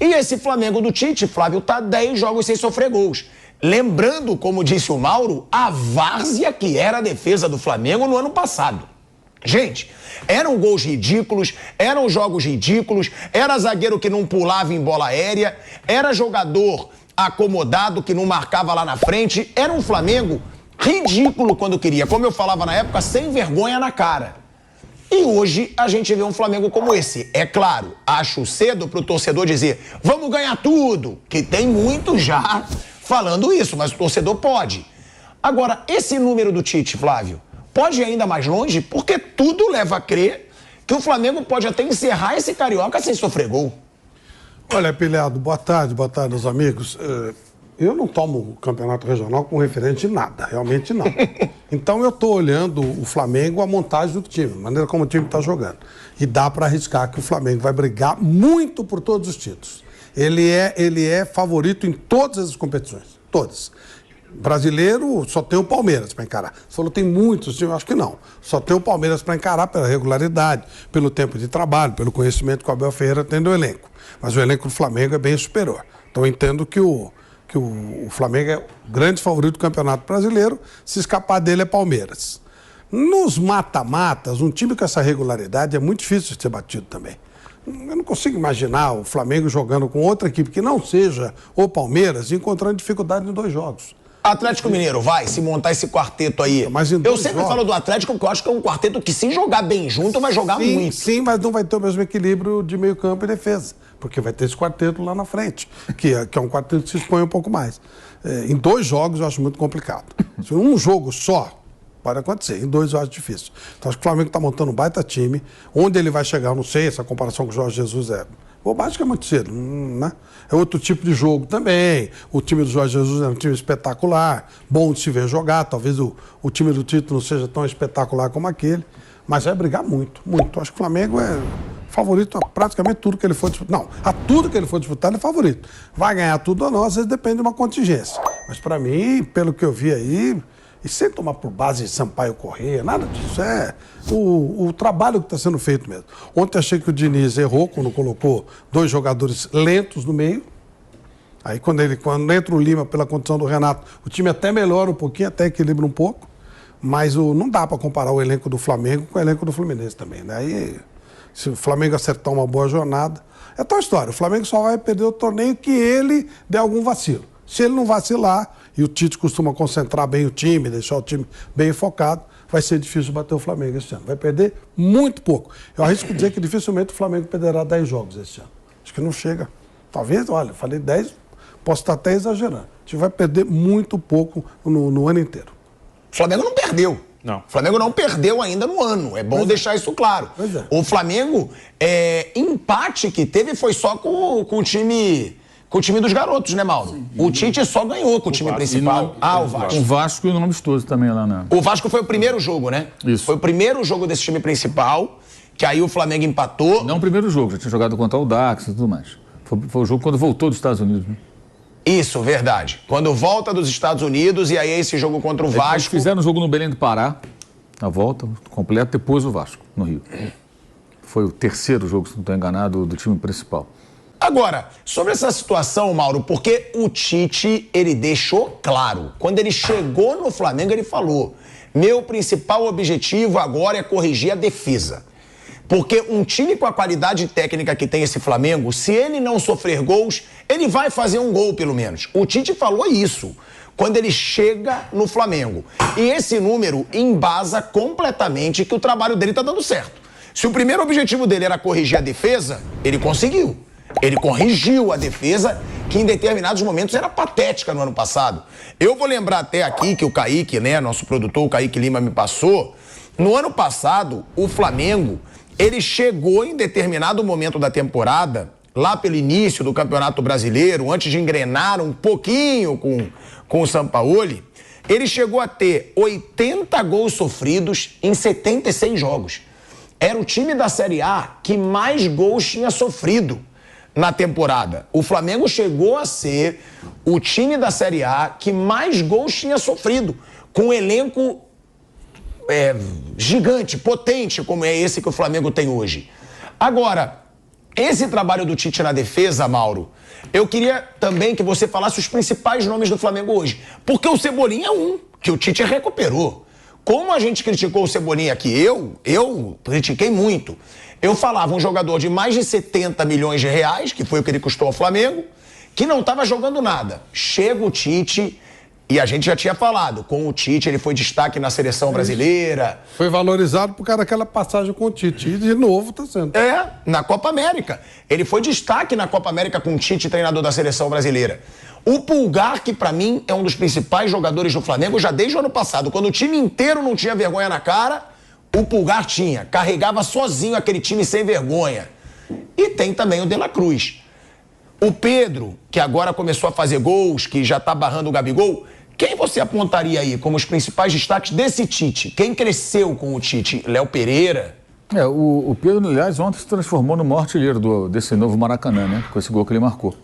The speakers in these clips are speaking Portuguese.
E esse Flamengo do Tite, Flávio, tá 10 jogos sem sofrer gols. Lembrando, como disse o Mauro, a várzea que era a defesa do Flamengo no ano passado. Gente, eram gols ridículos, eram jogos ridículos, era zagueiro que não pulava em bola aérea, era jogador acomodado que não marcava lá na frente, era um Flamengo ridículo quando queria, como eu falava na época, sem vergonha na cara. E hoje a gente vê um Flamengo como esse. É claro, acho cedo pro torcedor dizer, vamos ganhar tudo, que tem muito já falando isso, mas o torcedor pode. Agora, esse número do Tite, Flávio, pode ir ainda mais longe, porque tudo leva a crer que o Flamengo pode até encerrar esse Carioca sem sofrer gol. Olha, Pilhado, boa tarde, meus amigos. Eu não tomo o campeonato regional como referente de nada, realmente não. Então eu estou olhando o Flamengo, a montagem do time, a maneira como o time está jogando. E dá para arriscar que o Flamengo vai brigar muito por todos os títulos. Ele é favorito em todas as competições, todas. Brasileiro só tem o Palmeiras para encarar. Você falou tem muitos, eu acho que não. Só tem o Palmeiras para encarar pela regularidade, pelo tempo de trabalho, pelo conhecimento que o Abel Ferreira tem do elenco. Mas o elenco do Flamengo é bem superior. Então eu entendo que o Flamengo é o grande favorito do Campeonato Brasileiro. Se escapar dele é Palmeiras. Nos mata-matas, um time com essa regularidade é muito difícil de ser batido também. Eu não consigo imaginar o Flamengo jogando com outra equipe que não seja o Palmeiras e encontrando dificuldade em 2 jogos. Atlético Mineiro, vai se montar esse quarteto aí. Mas eu sempre falo do Atlético porque eu acho que é um quarteto que, se jogar bem junto, vai jogar muito. Sim, mas não vai ter o mesmo equilíbrio de meio campo e defesa. Porque vai ter esse quarteto lá na frente, que é um quarteto que se expõe um pouco mais. Em 2 jogos eu acho muito complicado. Se um jogo só, pode acontecer. Em 2 eu acho difícil. Então acho que o Flamengo está montando um baita time. Onde ele vai chegar, eu não sei. Essa comparação com o Jorge Jesus é bobagem, que é muito cedo, né? É outro tipo de jogo também. O time do Jorge Jesus é um time espetacular, bom de se ver jogar. Talvez o time do Tite não seja tão espetacular como aquele, mas vai brigar muito, muito. Acho que o Flamengo é favorito a praticamente tudo que ele for disputar. Não, a tudo que ele for disputar ele é favorito. Vai ganhar tudo ou não, às vezes depende de uma contingência. Mas para mim, pelo que eu vi aí, e sem tomar por base Sampaio Corrêa, nada disso. É o trabalho que está sendo feito mesmo. Ontem achei que o Diniz errou quando colocou 2 jogadores lentos no meio. Aí quando entra o Lima pela condição do Renato, o time até melhora um pouquinho, até equilibra um pouco. Mas não dá para comparar o elenco do Flamengo com o elenco do Fluminense também. Né? Aí, se o Flamengo acertar uma boa jornada, é tal história. O Flamengo só vai perder o torneio que ele der algum vacilo. Se ele não vacilar, e o Tite costuma concentrar bem o time, deixar o time bem focado, vai ser difícil bater o Flamengo esse ano. Vai perder muito pouco. Eu arrisco dizer que dificilmente o Flamengo perderá 10 jogos esse ano. Acho que não chega. Talvez, olha, falei 10, posso estar até exagerando. A gente vai perder muito pouco no ano inteiro. O Flamengo não perdeu. Não. O Flamengo não perdeu ainda no ano. É bom deixar isso claro. O Flamengo, empate que teve foi só com o time dos garotos, né, Mauro? Sim. O Tite só ganhou com o time principal. O Vasco. O Vasco e o nome amistoso também lá, né? O Vasco foi o primeiro jogo, né? Isso. Foi o primeiro jogo desse time principal, que aí o Flamengo empatou. Não o primeiro jogo, já tinha jogado contra o Dax e tudo mais. Foi o jogo quando voltou dos Estados Unidos, né? Isso, verdade. Quando volta dos Estados Unidos, e aí esse jogo contra o Vasco. Eles fizeram um jogo no Belém do Pará, a volta, completo, depois o Vasco, no Rio. Foi o terceiro jogo, se não estou enganado, do time principal. Agora, sobre essa situação, Mauro, porque o Tite, ele deixou claro, quando ele chegou no Flamengo, ele falou, meu principal objetivo agora é corrigir a defesa. Porque um time com a qualidade técnica que tem esse Flamengo, se ele não sofrer gols, ele vai fazer um gol, pelo menos. O Tite falou isso quando ele chega no Flamengo. E esse número embasa completamente que o trabalho dele está dando certo. Se o primeiro objetivo dele era corrigir a defesa, ele conseguiu. Ele corrigiu a defesa, que em determinados momentos era patética no ano passado. Eu vou lembrar até aqui que o Kaique, né, nosso produtor, o Kaique Lima, me passou. No ano passado, o Flamengo, ele chegou em determinado momento da temporada, lá pelo início do Campeonato Brasileiro, antes de engrenar um pouquinho com o Sampaoli, ele chegou a ter 80 gols sofridos em 76 jogos. Era o time da Série A que mais gols tinha sofrido na temporada. O Flamengo chegou a ser o time da Série A que mais gols tinha sofrido, com um elenco gigante, potente, como é esse que o Flamengo tem hoje. Agora, esse trabalho do Tite na defesa, Mauro, eu queria também que você falasse os principais nomes do Flamengo hoje. Porque o Cebolinha é um, que o Tite recuperou. Como a gente criticou o Cebolinha aqui, eu critiquei muito. Eu falava um jogador de mais de 70 milhões de reais, que foi o que ele custou ao Flamengo, que não estava jogando nada. Chega o Tite, e a gente já tinha falado, com o Tite ele foi destaque na seleção brasileira. Foi valorizado por causa daquela passagem com o Tite. E de novo está sendo. Na Copa América. Ele foi destaque na Copa América com o Tite, treinador da seleção brasileira. O Pulgar, que pra mim é um dos principais jogadores do Flamengo, já desde o ano passado, quando o time inteiro não tinha vergonha na cara, o Pulgar tinha. Carregava sozinho aquele time sem vergonha. E tem também o De La Cruz. O Pedro, que agora começou a fazer gols, que já tá barrando o Gabigol, quem você apontaria aí como os principais destaques desse Tite? Quem cresceu com o Tite? Léo Pereira? O Pedro, aliás, ontem se transformou no maior artilheiro desse novo Maracanã, né? Com esse gol que ele marcou.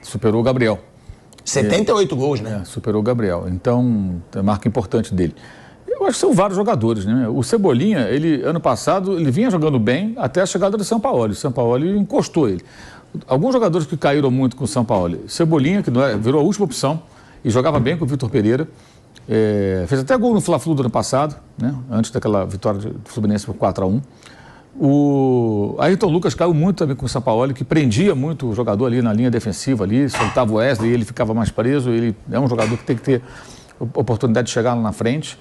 Superou o Gabriel. 78 gols, né? Superou o Gabriel. Então, é marca importante dele. Eu acho que são vários jogadores, né? O Cebolinha, ano passado, ele vinha jogando bem até a chegada do Sampaoli. O Sampaoli encostou ele. Alguns jogadores que caíram muito com o Sampaoli. Cebolinha, que virou a última opção e jogava bem com o Vitor Pereira. Fez até gol no Fla-Flu do ano passado, né? Antes daquela vitória do Fluminense por 4-1. O Ayrton Lucas caiu muito também com o Sampaoli, que prendia muito o jogador ali na linha defensiva, ali, soltava o Wesley, ele ficava mais preso. Ele é um jogador que tem que ter oportunidade de chegar lá na frente.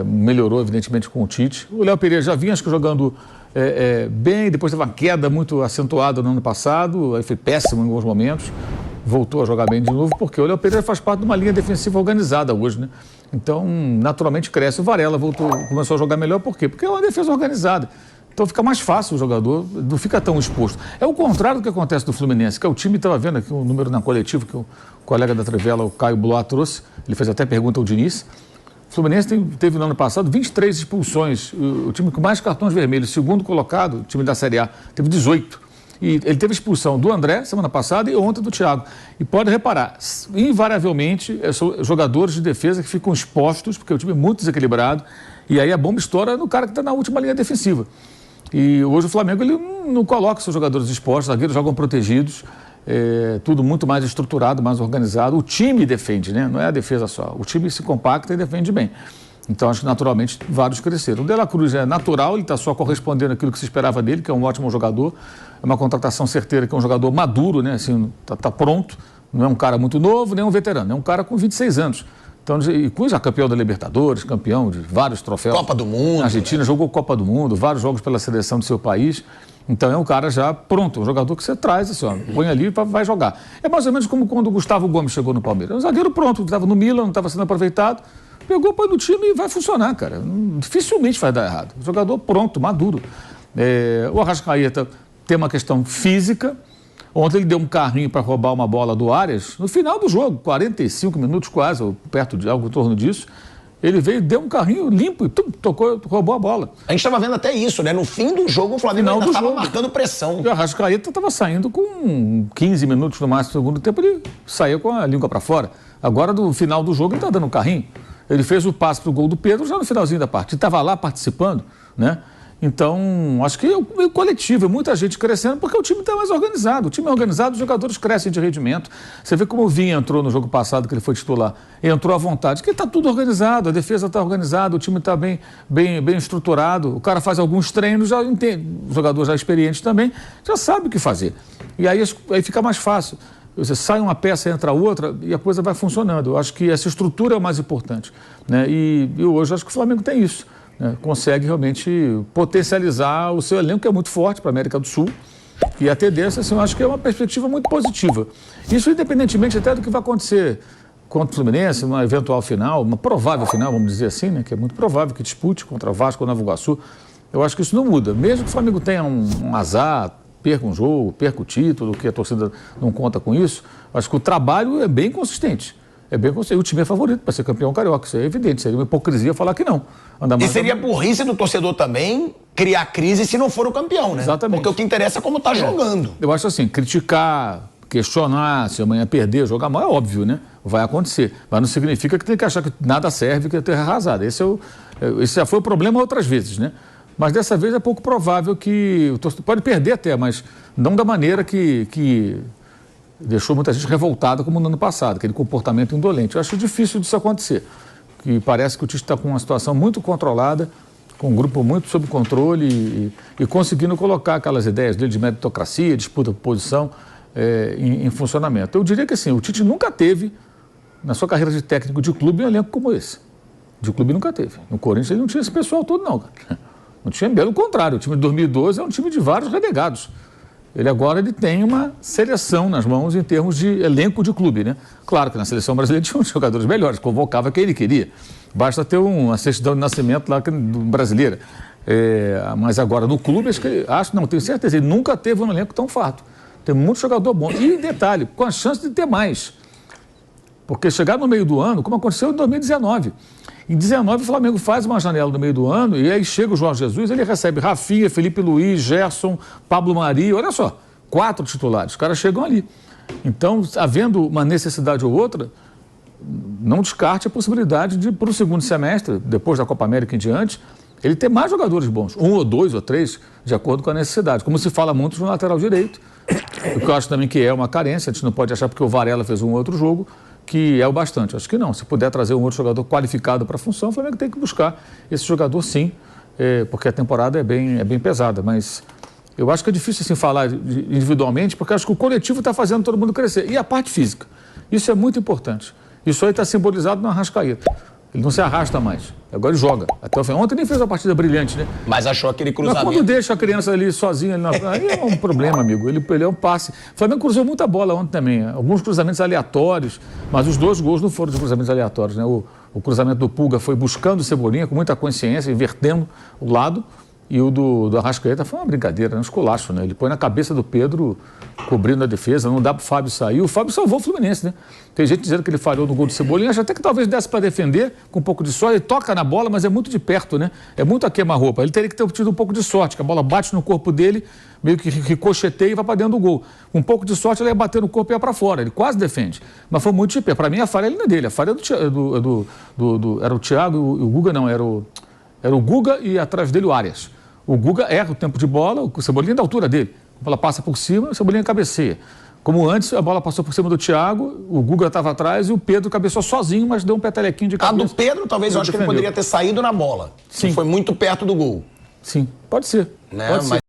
Melhorou, evidentemente, com o Tite. O Léo Pereira já vinha, acho que jogando bem, depois teve uma queda muito acentuada no ano passado, aí foi péssimo em alguns momentos. Voltou a jogar bem de novo, porque o Léo Pereira faz parte de uma linha defensiva organizada hoje, né? Então, naturalmente, cresce. O Varela começou a jogar melhor, por quê? Porque é uma defesa organizada. Então fica mais fácil o jogador, não fica tão exposto. É o contrário do que acontece no Fluminense, que é o time, estava vendo aqui um número na coletiva que o colega da Trivela, o Caio Blois, trouxe, ele fez até pergunta ao Diniz. O Fluminense teve no ano passado 23 expulsões, o time com mais cartões vermelhos, segundo colocado, o time da Série A, teve 18. E ele teve expulsão do André semana passada e ontem do Thiago. E pode reparar, invariavelmente, são jogadores de defesa que ficam expostos, porque o time é muito desequilibrado, e aí a bomba estoura no cara que está na última linha defensiva. E hoje o Flamengo ele não coloca seus jogadores expostos, os zagueiros jogam protegidos, tudo muito mais estruturado, mais organizado. O time defende, né? Não é a defesa só. O time se compacta e defende bem. Então, acho que naturalmente vários cresceram. O De La Cruz é natural, ele está só correspondendo àquilo que se esperava dele, que é um ótimo jogador. É uma contratação certeira, que é um jogador maduro, né? Assim, tá pronto. Não é um cara muito novo, nem um veterano. É um cara com 26 anos. Então, e com já campeão da Libertadores, campeão de vários troféus. Copa do Mundo. A Argentina, né? Jogou Copa do Mundo, vários jogos pela seleção do seu país. Então é um cara já pronto, um jogador que você traz, assim, ó, põe ali e vai jogar. É mais ou menos como quando o Gustavo Gomes chegou no Palmeiras. Um zagueiro pronto, que estava no Milan, não estava sendo aproveitado. Pegou, põe no time e vai funcionar, cara. Dificilmente vai dar errado. Jogador pronto, maduro. O Arrascaeta tem uma questão física. Ontem ele deu um carrinho para roubar uma bola do Arias, no final do jogo, 45 minutos quase, ou perto de algo em torno disso. Ele veio, deu um carrinho limpo e tocou, roubou a bola. A gente estava vendo até isso, né? No fim do jogo, o Flamengo ainda estava marcando pressão. E o Arrascaeta estava saindo com 15 minutos no máximo do segundo tempo, ele saiu com a língua para fora. Agora, no final do jogo, ele está dando um carrinho. Ele fez o passe para o gol do Pedro já no finalzinho da partida. Estava lá participando, né? Então, acho que é o coletivo, é muita gente crescendo, porque o time está mais organizado. O time é organizado, os jogadores crescem de rendimento. Você vê como o Vinha entrou no jogo passado, que ele foi titular, entrou à vontade, que está tudo organizado, a defesa está organizada, o time está bem estruturado, o cara faz alguns treinos, já entende, o jogador já experiente também, já sabe o que fazer. E aí fica mais fácil. Você sai uma peça, entra outra e a coisa vai funcionando. Eu acho que essa estrutura é o mais importante, né? E hoje acho que o Flamengo tem isso. Consegue realmente potencializar o seu elenco, que é muito forte para a América do Sul, e a tendência, assim, eu acho que é uma perspectiva muito positiva. Isso independentemente até do que vai acontecer contra o Fluminense, uma eventual final, uma provável final, vamos dizer assim, né, que é muito provável que dispute contra Vasco ou Nova Iguaçu. Eu acho que isso não muda. Mesmo que o Flamengo tenha um azar, perca um jogo, perca o título, que a torcida não conta com isso, acho que o trabalho é bem consistente. É bem consistente. O time é favorito para ser campeão carioca, isso é evidente. Seria uma hipocrisia falar que não. E seria burrice do torcedor também criar crise se não for o campeão, né? Exatamente. Porque o que interessa é como está jogando. Eu acho assim, criticar, questionar, se amanhã perder, jogar mal, é óbvio, né? Vai acontecer. Mas não significa que tem que achar que nada serve, que é terra arrasada. Esse já foi o problema outras vezes, né? Mas dessa vez é pouco provável que o torcedor pode perder até, mas não da maneira que deixou muita gente revoltada como no ano passado, aquele comportamento indolente. Eu acho difícil disso acontecer, que parece que o Tite está com uma situação muito controlada, com um grupo muito sob controle e conseguindo colocar aquelas ideias dele de meritocracia, disputa por posição em funcionamento. Eu diria que assim, o Tite nunca teve, na sua carreira de técnico de clube, um elenco como esse. De clube nunca teve. No Corinthians ele não tinha esse pessoal todo não, cara. Não tinha, pelo contrário, o time de 2012 é um time de vários renegados. Ele tem uma seleção nas mãos em termos de elenco de clube, né? Claro que na seleção brasileira tinha uns jogadores melhores, convocava quem ele queria. Basta ter uma certidão de nascimento lá brasileira. Mas agora no clube, tenho certeza, ele nunca teve um elenco tão farto. Tem muito jogador bom. E detalhe, com a chance de ter mais. Porque chegar no meio do ano, como aconteceu em 2019. Em 2019 o Flamengo faz uma janela no meio do ano e aí chega o Jorge Jesus, ele recebe Rafinha, Felipe Luiz, Gerson, Pablo Mari, olha só, 4 titulares, os caras chegam ali. Então, havendo uma necessidade ou outra, não descarte a possibilidade de, para o segundo semestre, depois da Copa América em diante, ele ter mais jogadores bons, 1 ou 2 ou 3, de acordo com a necessidade, como se fala muito no lateral direito, o que eu acho também que é uma carência, a gente não pode achar porque o Varela fez um outro jogo, que é o bastante. Acho que não. Se puder trazer um outro jogador qualificado para a função, o Flamengo tem que buscar esse jogador sim, porque a temporada é bem pesada. Mas eu acho que é difícil assim falar individualmente, porque acho que o coletivo está fazendo todo mundo crescer. E a parte física. Isso é muito importante. Isso aí está simbolizado no Arrascaeta. Ele não se arrasta mais. Agora ele joga. Até o fim. Ontem nem fez uma partida brilhante, né? Mas achou aquele cruzamento. Mas quando deixa a criança ali sozinha, aí é um problema, amigo. Ele é um passe. O Flamengo cruzou muita bola ontem também. Alguns cruzamentos aleatórios, mas os 2 gols não foram de cruzamentos aleatórios, né? O cruzamento do Pulga foi buscando o Cebolinha com muita consciência, invertendo o lado. E o do Arrascaeta foi uma brincadeira, um esculacho, né? Ele põe na cabeça do Pedro, cobrindo a defesa, não dá pro Fábio sair. O Fábio salvou o Fluminense, né? Tem gente dizendo que ele falhou no gol do Cebolinha, acho até que talvez desse para defender, com um pouco de sorte. Ele toca na bola, mas é muito de perto, né? É muito a queima-roupa. Ele teria que ter tido um pouco de sorte, que a bola bate no corpo dele, meio que ricocheteia e vai para dentro do gol. Com um pouco de sorte, ele ia bater no corpo e ia para fora. Ele quase defende. Mas foi muito de perto. Para mim, a falha não é dele. A falha era o Thiago, o Guga não, era o Guga e atrás dele o Arias. O Guga erra o tempo de bola, o Cebolinha é da altura dele. A bola passa por cima, o Cebolinha cabeceia. Como antes, a bola passou por cima do Thiago, o Guga estava atrás e o Pedro cabeceou sozinho, mas deu um petelequinho de cabeça. A do Pedro, talvez eu acho que ele poderia ter saído na bola. Sim. Foi muito perto do gol. Sim, pode ser. Né? Pode ser.